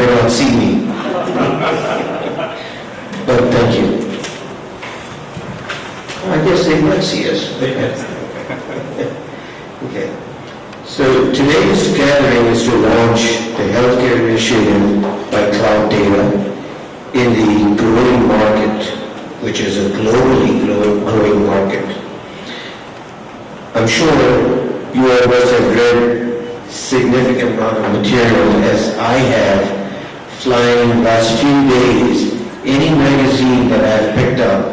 may not see me. But thank you. I guess they might see us. Okay. So today's gathering is to launch the healthcare initiative by Cloud Data in the growing market, which is a globally growing market. I'm sure you all must have read significant amount of material, as I have, flying last few days. Any magazine that I've picked up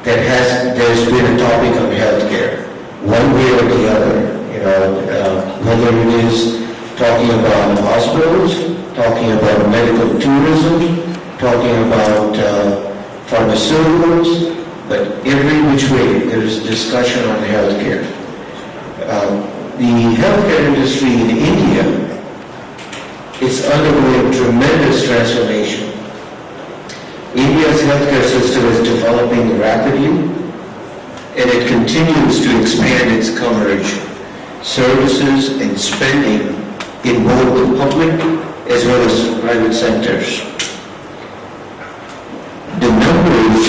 there's been a topic on healthcare, one way or the other. Whether it is talking about hospitals, talking about medical tourism, talking about pharmaceuticals, but every which way there is discussion on healthcare. The healthcare industry in India is undergoing tremendous transformation. India's healthcare system is developing rapidly, and it continues to expand its coverage, services, and spending in both the public as well as private sectors. The numbers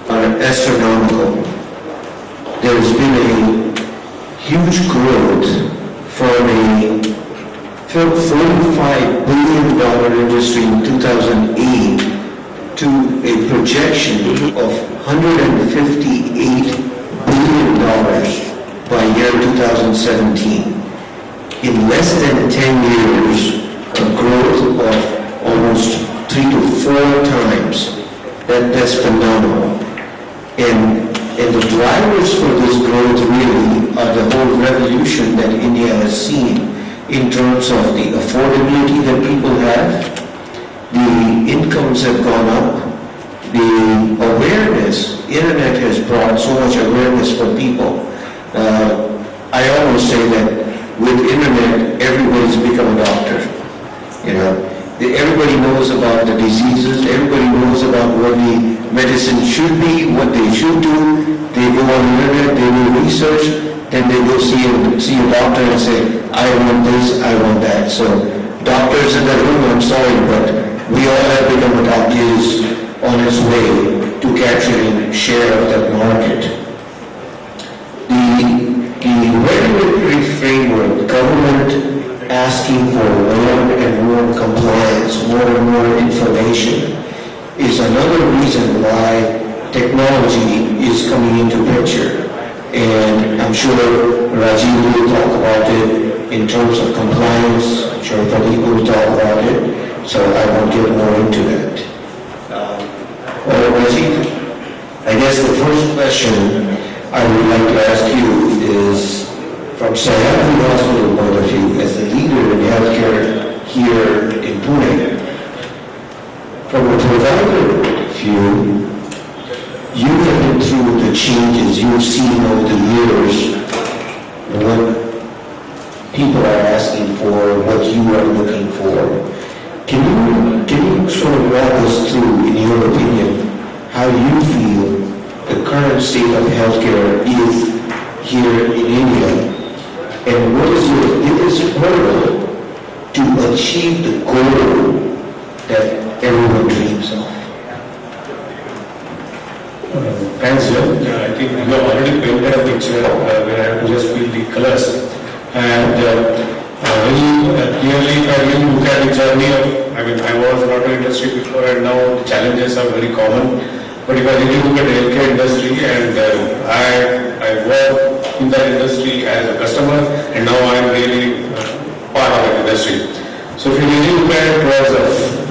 are astronomical. There has been a huge growth from a $45 billion industry in 2008 to a projection of $158 billion by year 2017. In less than 10 years, a growth of almost 3 to 4 times. That's phenomenal. And the drivers for this growth really are the whole revolution that India has seen in terms of the affordability that people have. The incomes have gone up. The awareness, internet has brought so much awareness for people. I always say that with internet, everybody's become a doctor. Everybody knows about the diseases. Everybody knows about what the medicine should be, what they should do. They go on the internet, they do research, then they go see a doctor and say, I want this, I want that. So doctors in the room, I'm sorry, but we all have become doctors on its way to capturing share of that market. The regulatory framework, government asking for more and more compliance, more and more information, is another reason why technology is coming into picture. And I'm sure Rajiv will talk about it in terms of compliance. I'm sure Pradeep will talk about it, so I won't get more into that. Rajiv, I guess the first question I would like to ask you is, from Sahyadri Hospital point of view, as the leader in healthcare here in Pune, from a provider view, you have been through the changes, you've seen over the years what people are asking for, what you are looking for. Can you sort of walk us through, in your opinion, how you feel the current state of healthcare is here in India, and what is your biggest hurdle to achieve the goal that everyone dreams of? Thanks, Joe. I think you have already painted a picture where I have to just feel the colors. And very clearly, if I really look at the journey of, I was in auto industry before, and now the challenges are very common. But if I really look at the healthcare industry, and I work in that industry as a customer, and now I am really part of that industry. So if you really look at it, was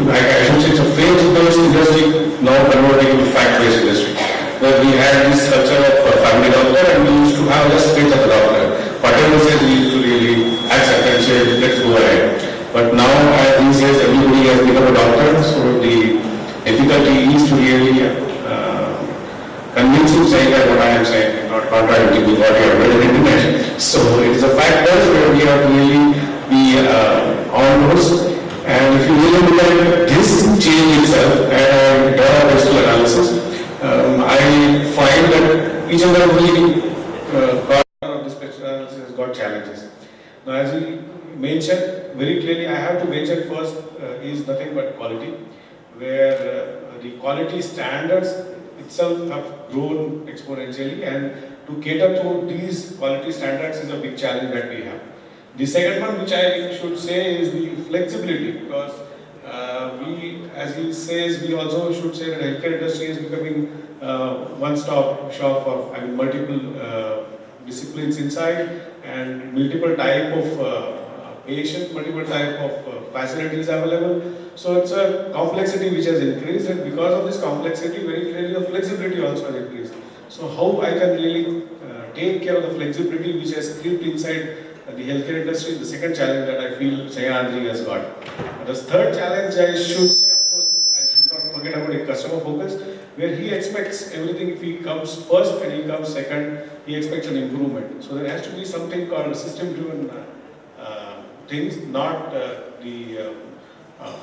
I should say it's a faith-based industry, now converting into fact-based industry, where we had this culture of family doctor, and we used to have less faith of the doctor. Whatever says, we used to really accept and say, let's go ahead. But now, as these days, everybody has become a doctor, so the difficulty is to really convince you saying that what I am saying, not contradicting with what you have read on the internet. So it is a factor where we have to really be on those. And if you really look at this change itself and draw a digital analysis, I find that each and every part of this digital analysis has got challenges. Now, as he mentioned very clearly, I have to mention first is nothing but quality, where the quality standards itself have grown exponentially, and to cater to these quality standards is a big challenge that we have. The second one, which I should say, is the flexibility, because we, as he says, we also should say that healthcare industry is becoming one-stop shop for multiple disciplines inside, and multiple type of patients, multiple type of facilities available. So it's a complexity which has increased, and because of this complexity, very clearly the flexibility also has increased. So how I can really take care of the flexibility which has crept inside the healthcare industry is the second challenge that I feel Sahyadri has got. The third challenge I should say, of course, I should not forget about the customer focus, where he expects everything. If he comes first and he comes second, he expects an improvement. So there has to be something called system-driven things, not the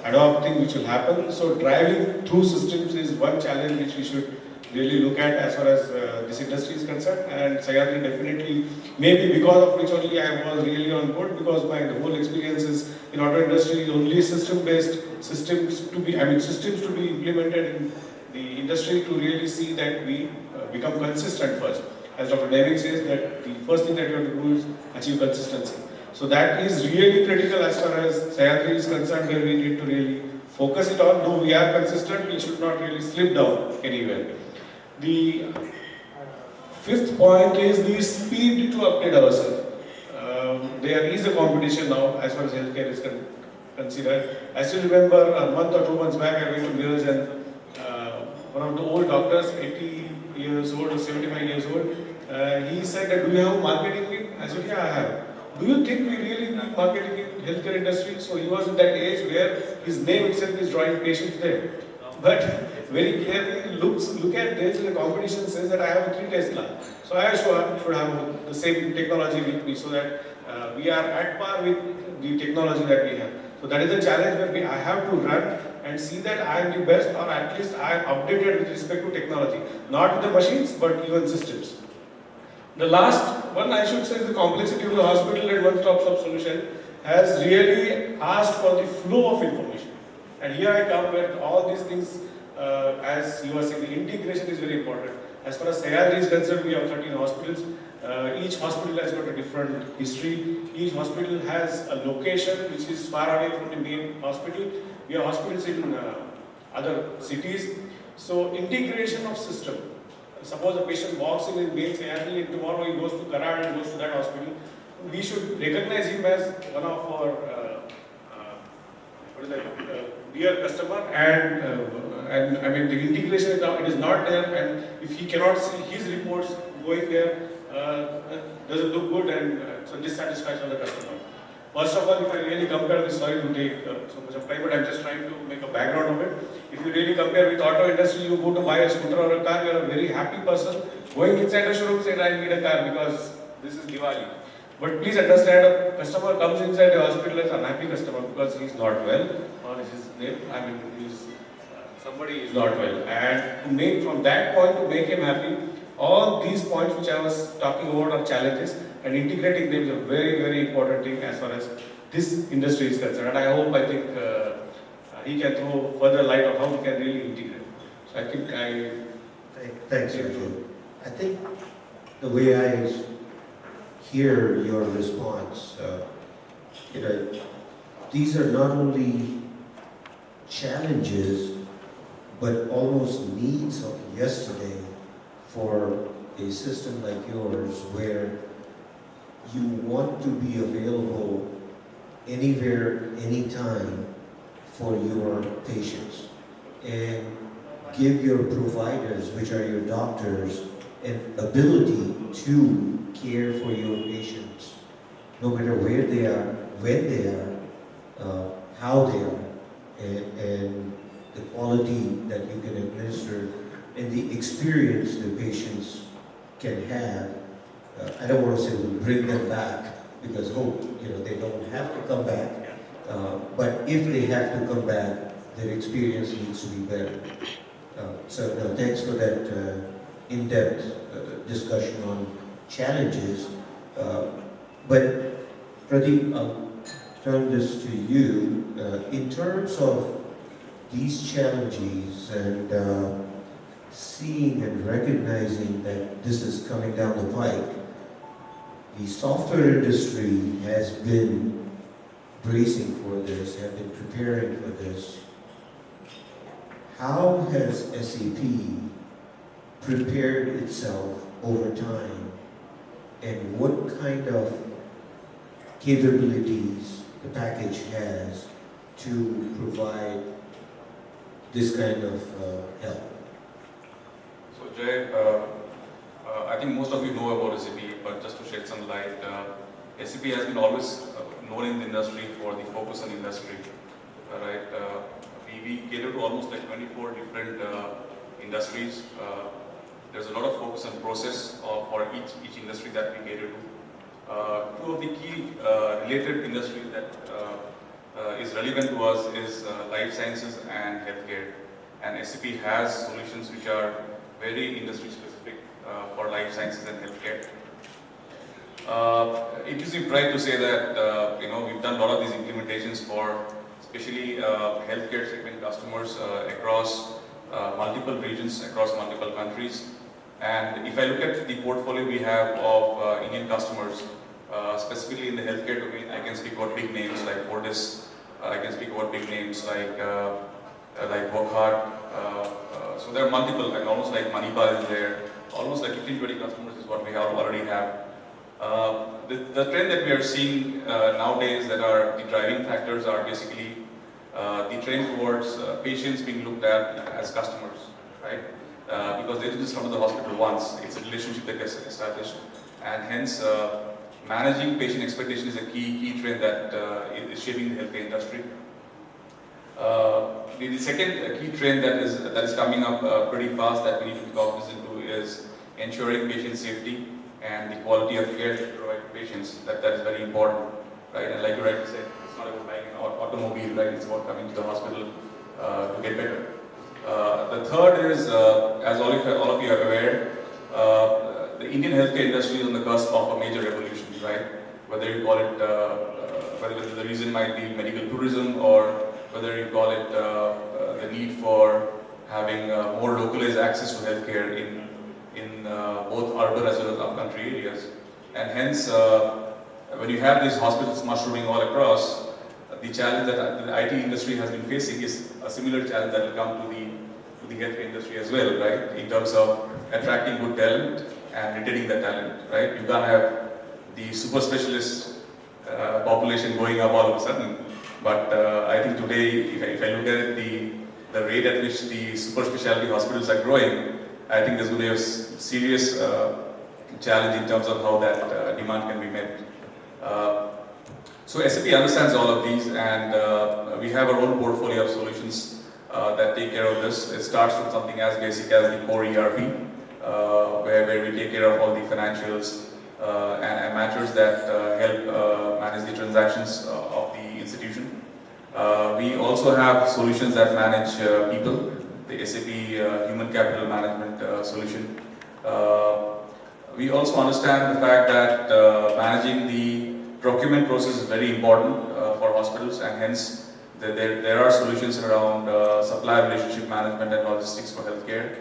ad hoc thing which will happen. So driving through systems is one challenge which we should really look at as far as this industry is concerned. And Sahyadri definitely, maybe because of which only I was really on board, because my whole experience is in auto industry is only system-based, systems to be implemented in the industry to really see that we become consistent first. As Dr. Deving says, that the first thing that you have to do is achieve consistency. So that is really critical as far as Sahyadri is concerned, where we need to really focus it on. Though we are consistent, we should not really slip down anywhere. The fifth point is the speed to upgrade ourselves. There is a competition now as far as healthcare is considered. I still remember a month or 2 months back I went to Mirrors, and one of the old doctors, 80 years old or 75 years old, he said that, do you have marketing kit? I said, yeah, I have. Do you think we really need marketing in healthcare industry? So he was in that age where his name itself is drawing patients there. But very clearly look at this, the competition says that I have a 3 Tesla. So I should have the same technology with me, so that we are at par with the technology that we have. So that is the challenge where I have to run and see that I am the best, or at least I am updated with respect to technology. Not with the machines, but even systems. The last one I should say is the complexity of the hospital and one-stop shop solution has really asked for the flow of information. And here I come where all these things, as you are saying, the integration is very important. As far as Sahyadri is concerned, we have 13 hospitals. Each hospital has got a different history. Each hospital has a location which is far away from the main hospital. We have hospitals in other cities. So integration of system. Suppose a patient walks in main Sahyadri and tomorrow he goes to Karad and goes to that hospital. We should recognize him as one of our dear customer, and I mean the integration it is not there, and if he cannot see his reports going there, doesn't look good, and so dissatisfaction of the customer. First of all, if I really compare this, sorry to take so much of time, but I'm just trying to make a background of it. If you really compare with auto industry, you go to buy a scooter or a car, you are a very happy person. Going inside a showroom, saying I need a car because this is Diwali. But please understand, a customer comes inside a hospital as an unhappy customer because he is not well, or somebody is not well. And to make from that point to make him happy, all these points which I was talking about are challenges, and integrating them is a very, very important thing as far as this industry is concerned. And I think he can throw further light on how we can really integrate. So I think Thanks, Arjun. I think the way I hear your response, these are not only challenges, but almost needs of yesterday for a system like yours, where you want to be available anywhere, anytime for your patients, and give your providers, which are your doctors, an ability to care for your patients, no matter where they are, when they are, how they are, and the quality that you can administer, and the experience the patients can have. I don't want to say we'll bring them back, because they don't have to come back. But if they have to come back, their experience needs to be better. Thanks for that in-depth discussion on challenges. But Pradeep, I'll turn this to you. In terms of these challenges and seeing and recognizing that this is coming down the pike, the software industry has been bracing for this, have been preparing for this. How has SAP prepared itself over time, and what kind of capabilities the package has to provide this kind of help? So Jay, I think most of you know about SAP, but just to shed some light, SAP has been always known in the industry for the focus on industry, right? We cater to almost like 24 different industries. There's a lot of focus on process for each industry that we cater to. Two of the key related industries that is relevant to us is life sciences and healthcare. And SAP has solutions which are very industry specific for life sciences and healthcare. It gives me pride to say that we've done a lot of these implementations for especially healthcare segment customers across multiple regions, across multiple countries. And if I look at the portfolio we have of Indian customers, specifically in the healthcare domain, I can speak about big names like Fortis. I can speak about big names like Wockhardt. So there are multiple, and almost like Manipal is there. Almost like 15-20 customers is what we already have. The trend that we are seeing nowadays that are the driving factors are basically the trend towards patients being looked at as customers, right? Because they didn't just come to the hospital once. It's a relationship that gets established, and hence managing patient expectation is a key trend that is shaping the healthcare industry. The second key trend that is coming up pretty fast that we need to be cognizant to is ensuring patient safety and the quality of care that we provide to patients. That is very important, right? And like you rightly said, it's not about buying an automobile, right? It's about coming to the hospital to get better. The third is, as all of you are aware, the Indian healthcare industry is on the cusp of a major revolution, right? Whether you call it, whether the reason might be medical tourism, or whether you call it the need for having more localized access to healthcare in both urban as well as upcountry areas. And hence, when you have these hospitals mushrooming all across, the challenge that the IT industry has been facing is a similar challenge that will come to the healthcare industry as well, right? In terms of attracting good talent and retaining that talent, right? You can't have the super specialist population going up all of a sudden. But I think today, if I look at it, the rate at which the super specialty hospitals are growing, I think there's going to be a serious challenge in terms of how that demand can be met. So SAP understands all of these, and we have our own portfolio of solutions that take care of this. It starts with something as basic as the core ERP, where we take care of all the financials and matters that help manage the transactions of the institution. We also have solutions that manage people, the SAP Human Capital Management solution. We also understand the fact that managing the procurement process is very important for hospitals, and hence there are solutions around supplier relationship management and logistics for healthcare.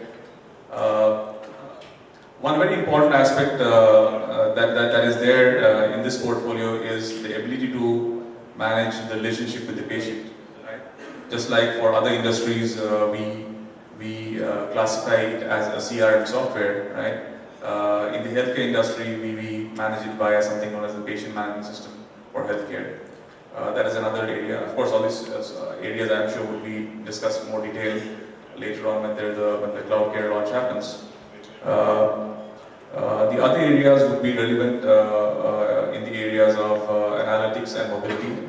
One very important aspect that is there in this portfolio is the ability to manage the relationship with the patient. Right? Just like for other industries, we classify it as a CRM software, right? In the healthcare industry, we manage it via something known as the patient management system for healthcare. That is another area. Of course, all these areas I'm sure will be discussed in more detail later on when the cloud care launch happens. The other areas would be relevant in the areas of analytics and mobility.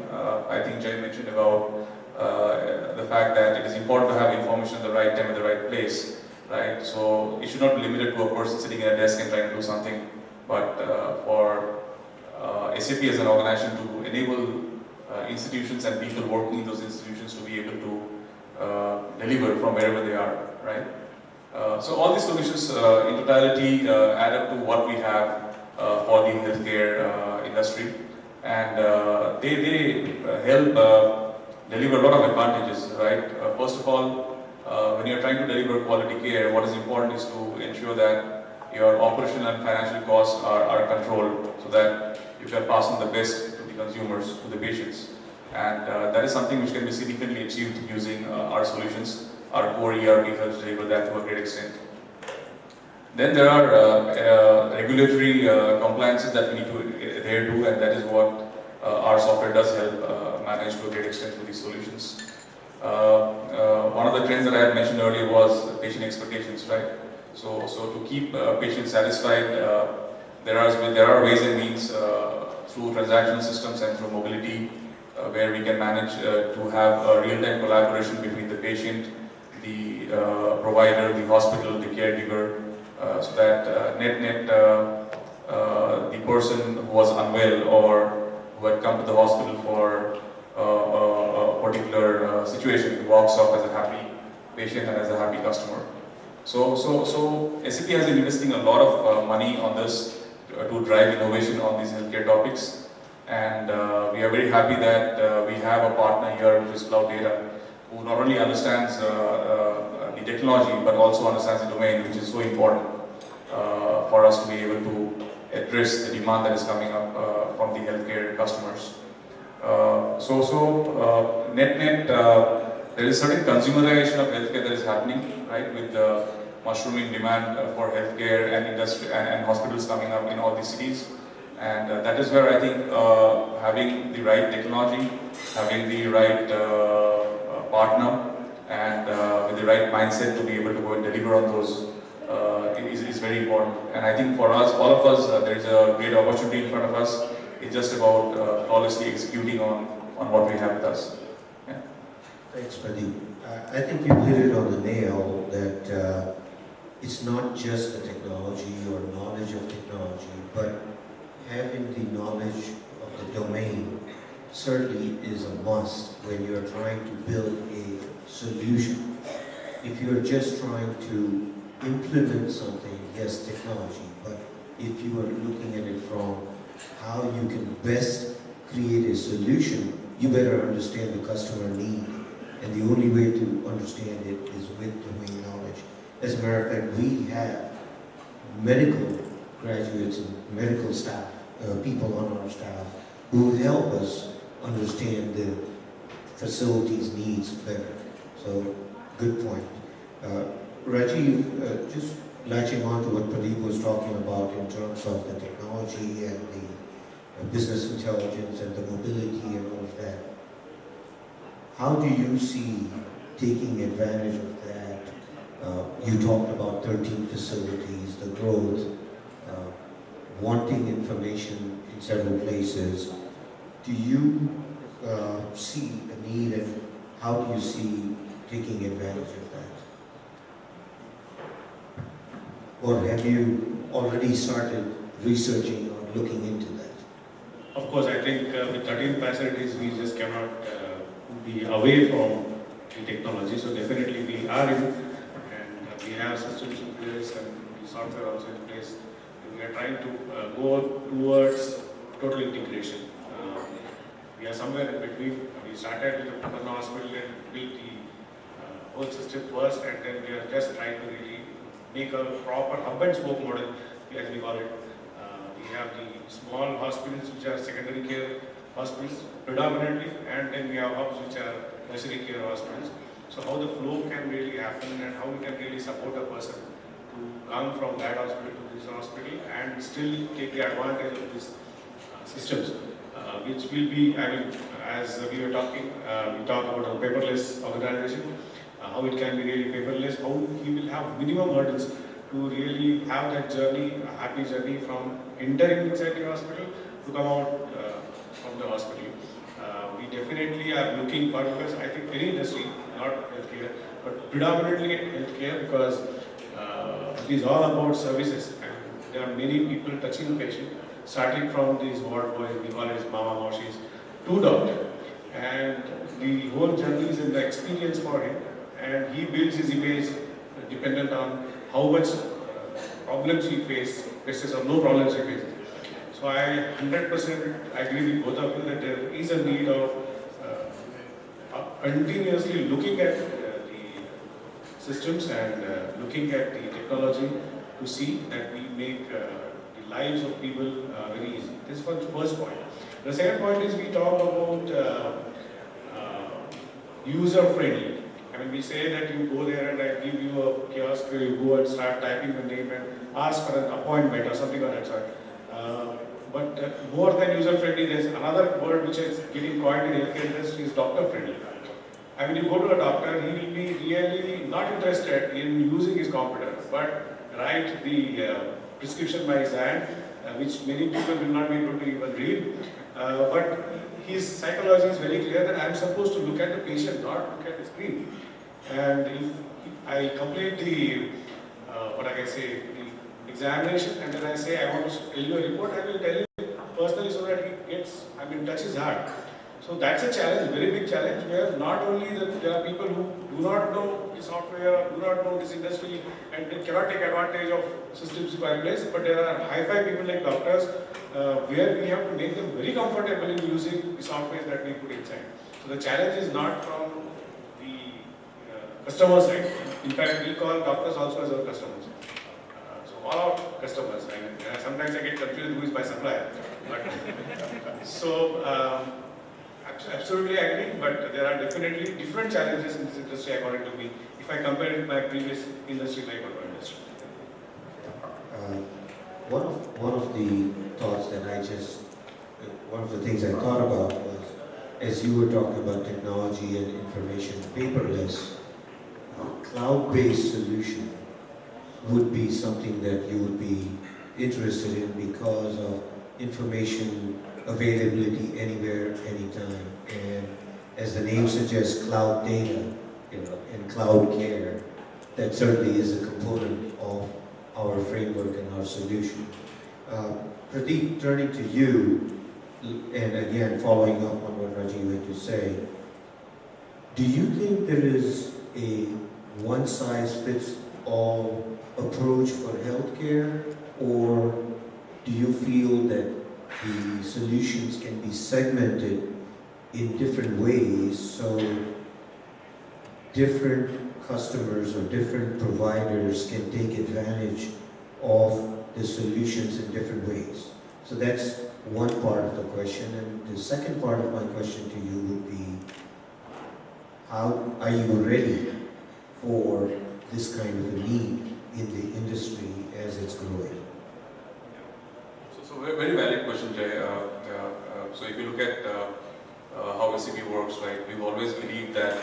I think Jay mentioned about the fact that it is important to have information at the right time at the right place, right? So it should not be limited to a person sitting at a desk and trying to do something, but for SAP as an organization to enable institutions and people working in those institutions to be able to deliver from wherever they are, right? So all these solutions in totality add up to what we have for the healthcare industry. and they help deliver a lot of advantages, right? First of all, when you're trying to deliver quality care, what is important is to ensure that your operational and financial costs are controlled so that you can pass on the best to the consumers, to the patients. And that is something which can be significantly achieved using our solutions. Our core ERP helps deliver that to a great extent. Then there are regulatory compliances that we need to adhere to, and that is what our software does help manage to a great extent with these solutions. One of the trends that I had mentioned earlier was patient expectations, right? So to keep patients satisfied, there are ways and means through transactional systems and through mobility where we can manage to have a real-time collaboration between the patient, the provider, the hospital, the caregiver, so that the person who was unwell or who had come to the hospital for a particular situation walks off as a happy patient and as a happy customer. So SAP has been investing a lot of money on this to drive innovation on these healthcare topics, and we are very happy that we have a partner here, which is Cloud Data, who not only understands the technology but also understands the domain, which is so important for us to be able to address the demand that is coming up from the healthcare customers. Net, there is certain consumerization of healthcare that is happening, right, with the mushrooming demand for healthcare and industry and hospitals coming up in all these cities. And that is where I think having the right technology, having the right partner, and with the right mindset to be able to go and deliver on those is very important. And I think for us, all of us, there is a great opportunity in front of us. It's just about flawlessly executing on what we have with us. Yeah. Thanks, Pradeep. I think you hit it on the nail that it's not just the technology or knowledge of technology, but having the knowledge of the domain certainly is a must when you're trying to build a solution. If you're just trying to implement something, yes, technology, but if you are looking at it from how you can best create a solution, you better understand the customer need. And the only way to understand it is with domain knowledge. As a matter of fact, we have medical graduates and medical staff, people on our staff, who help us understand the facility's needs better. So, good point. Rajiv, just latching on to what Pradeep was talking about in terms of the technology and the business intelligence and the mobility and all of that. How do you see taking advantage of that? You talked about 13 facilities, the growth, wanting information in several places. Do you see a need, and how do you see taking advantage of that? Or have you already started researching or looking into that? Of course, I think with 13 facilities, we just cannot be away from the technology. So definitely we are in, and we have systems in place and the software also in place. We are trying to go towards total integration. We are somewhere in between. We started with one hospital and built the whole system first, and then we are just trying to really make a proper hub and spoke model, as we call it. We have the small hospitals which are secondary care hospitals predominantly, and then we have hubs which are tertiary care hospitals. So how the flow can really happen and how we can really support a person to come from that hospital to this hospital and still take the advantage of these systems, which will be, I mean, as we were talking, we talk about a paperless organization, how it can be really paperless, how we will have minimum hurdles to really have that journey, a happy journey from entering inside the hospital to come out from the hospital. We definitely are looking for, because I think any industry, not healthcare, but predominantly healthcare, because it is all about services, and there are many people touching the patient, starting from these ward boys, we call it mama moshis, to doctor, and the whole journey is in the experience for him, and he builds his image dependent on how much problems he faces or no problems he faces. So I 100% agree with both of you that there is a need of continuously looking at the systems and looking at the technology to see that we make the lives of people very easy. This was the first point. The second point is we talk about user-friendly. I mean, we say that you go there and I give you a kiosk where you go and start typing the name and ask for an appointment or something of that sort. But more than user-friendly, there's another word which is getting coined in the healthcare industry is doctor-friendly. I mean, you go to a doctor, he will be really not interested in using his computer, but write the prescription by his hand, which many people will not be able to even read. But his psychology is very clear that I am supposed to look at the patient, not look at the screen. And if I complete the, what I can say, the examination, and then I say I want to tell you a report, I will tell you personally so that he gets, touch his heart. So that's a challenge, very big challenge, where not only that there are people who do not know the software or do not know this industry and they cannot take advantage of systems which are in place, but there are hi-fi people like doctors where we have to make them very comfortable in using the software that we put inside. So the challenge is not from the customer side. In fact, we call doctors also as our customers. So all our customers, sometimes I get confused who is my supplier. But, so, absolutely agree, but there are definitely different challenges in this industry according to me, if I compare it with my previous industry like auto industry. One of the thoughts that one of the things I thought about was, as you were talking about technology and information, paperless, cloud-based solution would be something that you would be interested in because of information availability anywhere, anytime. And as the name suggests, cloud data, and cloud care, that certainly is a component of our framework and our solution. Pradeep, turning to you, and again, following up on what Rajiv had to say, do you think there is a one-size-fits-all approach for healthcare, or do you feel that the solutions can be segmented in different ways so different customers or different providers can take advantage of the solutions in different ways? So that's one part of the question. And the second part of my question to you would be, how are you ready for this kind of a need in the industry as it's growing? So very valid question, Jay. So if you look at how SAP works, right, we've always believed that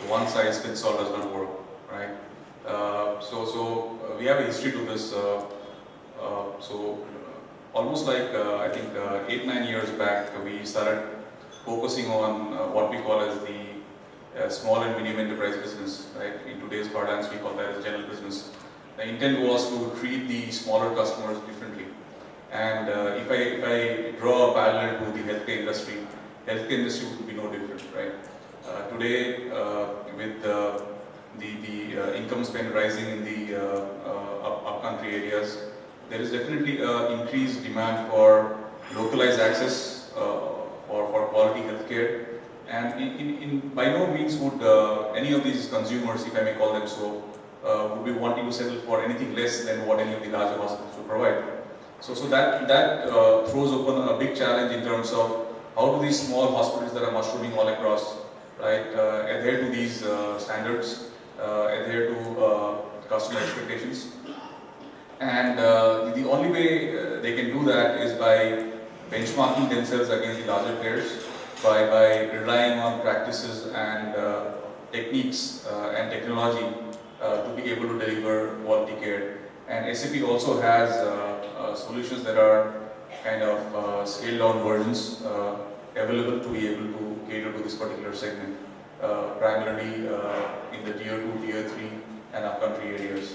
one size fits all does not work, right? So we have a history to this. So almost like I think 8-9 years back, we started focusing on what we call as the small and medium enterprise business, right? In today's parlance, we call that as general business. The intent was to treat the smaller customers differently. And if I draw a parallel to the healthcare industry would be no different, right? Today, with the income spend rising in the upcountry areas, there is definitely increased demand for localized access for quality healthcare. And by no means would any of these consumers, if I may call them so, would be wanting to settle for anything less than what any of the larger hospitals would provide. So that throws open a big challenge in terms of how do these small hospitals that are mushrooming all across, right, adhere to these standards, adhere to customer expectations. And the only way they can do that is by benchmarking themselves against the larger players, by relying on practices and techniques and technology to be able to deliver quality care. And SAP also has solutions that are kind of scaled down versions available to be able to cater to this particular segment, primarily in the tier 2, tier 3 and upcountry areas.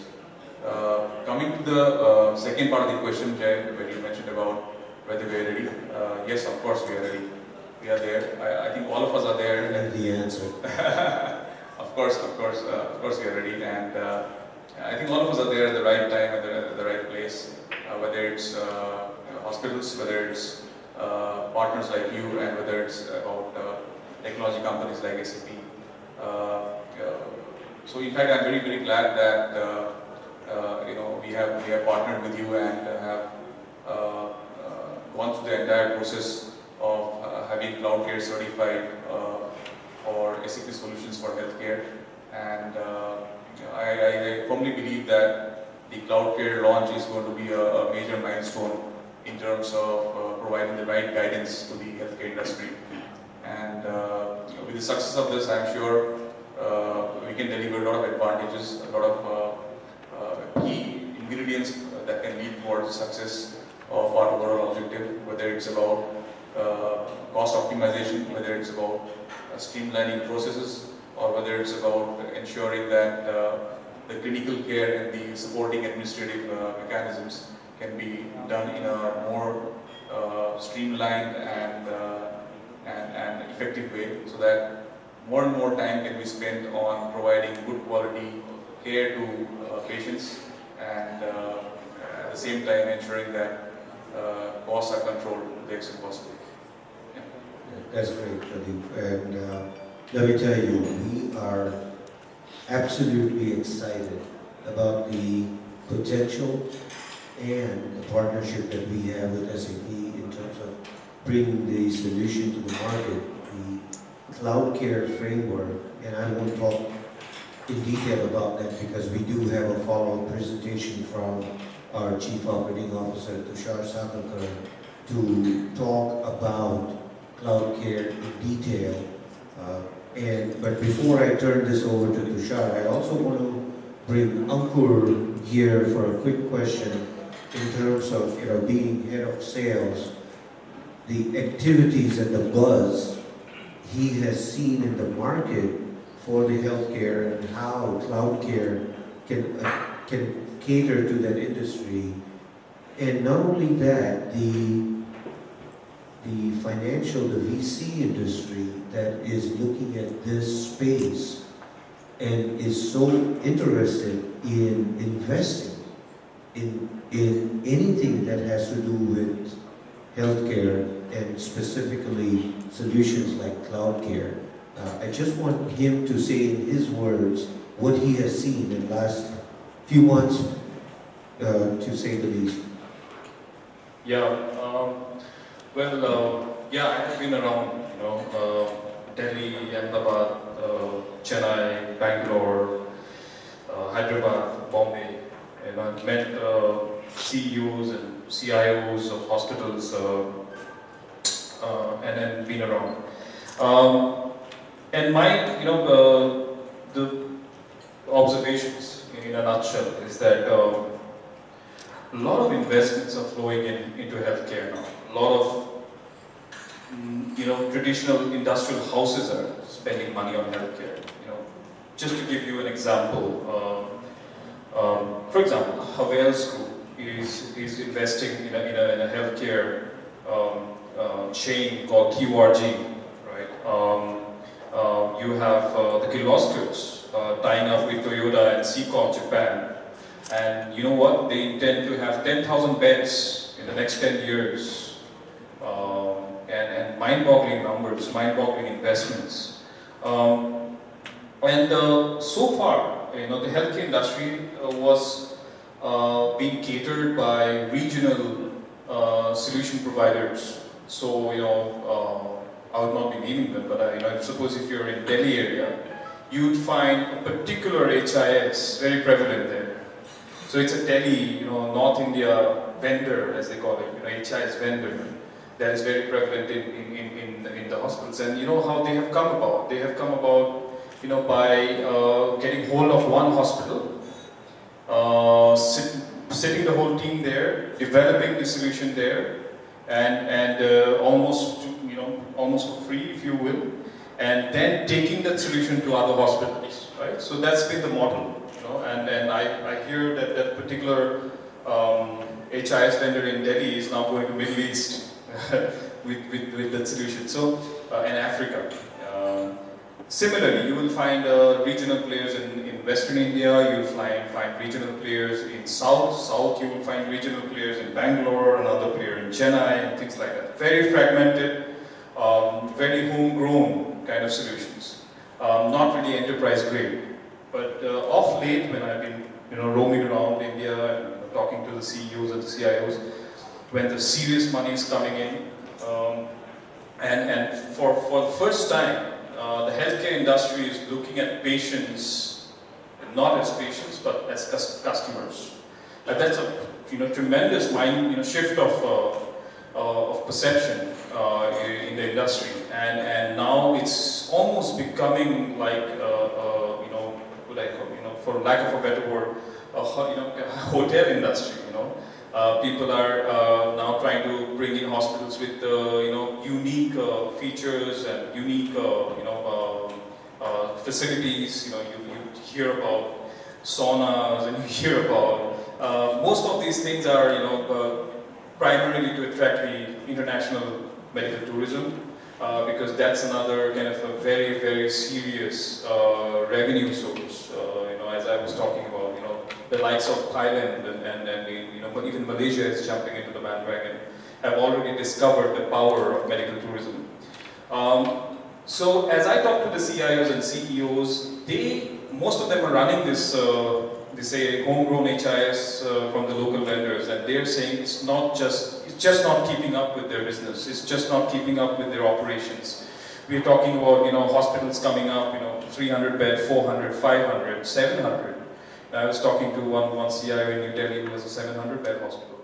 Coming to the second part of the question, Jay, where you mentioned about whether we are ready. Yes, of course we are ready. We are there. I think all of us are there. And the answer. Of course we are ready, and I think all of us are there at the right time, at the right place, whether it's hospitals, whether it's partners like you, and whether it's about technology companies like SAP. So in fact, I'm very, very glad that we have partnered with you and have gone through the entire process of having CloudCare certified for SAP solutions for healthcare. And I firmly believe that the CloudCare launch is going to be a major milestone in terms of providing the right guidance to the healthcare industry. And with the success of this, I'm sure we can deliver a lot of advantages, a lot of key ingredients that can lead towards the success of our overall objective, whether it's about cost optimization, whether it's about streamlining processes, or whether it's about ensuring that the clinical care and the supporting administrative mechanisms can be done in a more streamlined and effective way, so that more and more time can be spent on providing good quality care to patients, and at the same time ensuring that costs are controlled to the extent possible. Yeah. That's great, Pradeep. And let me tell you, we are absolutely excited about the potential and the partnership that we have with SAP in terms of bringing the solution to the market, the CloudCare framework. And I won't talk in detail about that because we do have a follow-up presentation from our Chief Operating Officer, Tushar Sakakar, to talk about CloudCare in detail. But before I turn this over to Tushar, I also want to bring Ankur here for a quick question in terms of being head of sales, the activities and the buzz he has seen in the market for the healthcare and how CloudCare can cater to that industry. And not only that, the financial, the VC industry that is looking at this space and is so interested in investing in anything that has to do with healthcare and specifically solutions like CloudCare. I just want him to say in his words what he has seen in the last few months, to say the least. Yeah, I have been around, Delhi, Ahmedabad, Chennai, Bangalore, Hyderabad, Bombay, and I've met CEOs and CIOs of hospitals, and then been around. And my, the observations in a nutshell is that a lot of investments are flowing into healthcare now. A lot of traditional industrial houses are spending money on healthcare. Just to give you an example, for example, Havells Group is investing in a healthcare chain called QRG, right? You have the Kirloskos tying up with Toyota and Seiko Japan, and you know what? They intend to have 10,000 beds in the next 10 years. And mind-boggling numbers, mind-boggling investments. And so far, the healthcare industry was being catered by regional solution providers. So, I would not be naming them, but I suppose if you're in Delhi area, you'd find a particular HIS very prevalent there. So it's a Delhi, North India vendor, as they call it, HIS vendor, that is very prevalent in the hospitals. And you know how they have come about? They have come about, by getting hold of one hospital, sitting the whole team there, developing the solution there, and almost for free, if you will, and then taking that solution to other hospitals, right? So that's been the model, and I hear that that particular HIS vendor in Delhi is now going to Middle East with that solution. So in Africa, Similarly, you will find regional players in Western India, you will find regional players in South you will find regional players in Bangalore, another player in Chennai, and things like that. Very fragmented, very homegrown kind of solutions. Not really enterprise grade. But of late, when I've been roaming around India and talking to the CEOs and the CIOs, when the serious money is coming in, and for the first time, the healthcare industry is looking at patients, not as patients, but as customers. And that's a tremendous shift of perception in the industry. And now it's almost becoming like for lack of a better word, a hotel industry. People are now trying to bring in hospitals with unique features and unique facilities. You hear about saunas and you hear about most of these things are primarily to attract the international medical tourism because that's another kind of a very, very serious revenue source. As I was talking about, the likes of Thailand and even Malaysia is jumping into the bandwagon, have already discovered the power of medical tourism. So as I talk to the CIOs and CEOs, most of them are running this, they say, homegrown HIS from the local vendors, and they're saying it's just not keeping up with their business. It's just not keeping up with their operations. We're talking about hospitals coming up, 300 bed, 400, 500, 700. I was talking to one CIO in New Delhi who has a 700 bed hospital.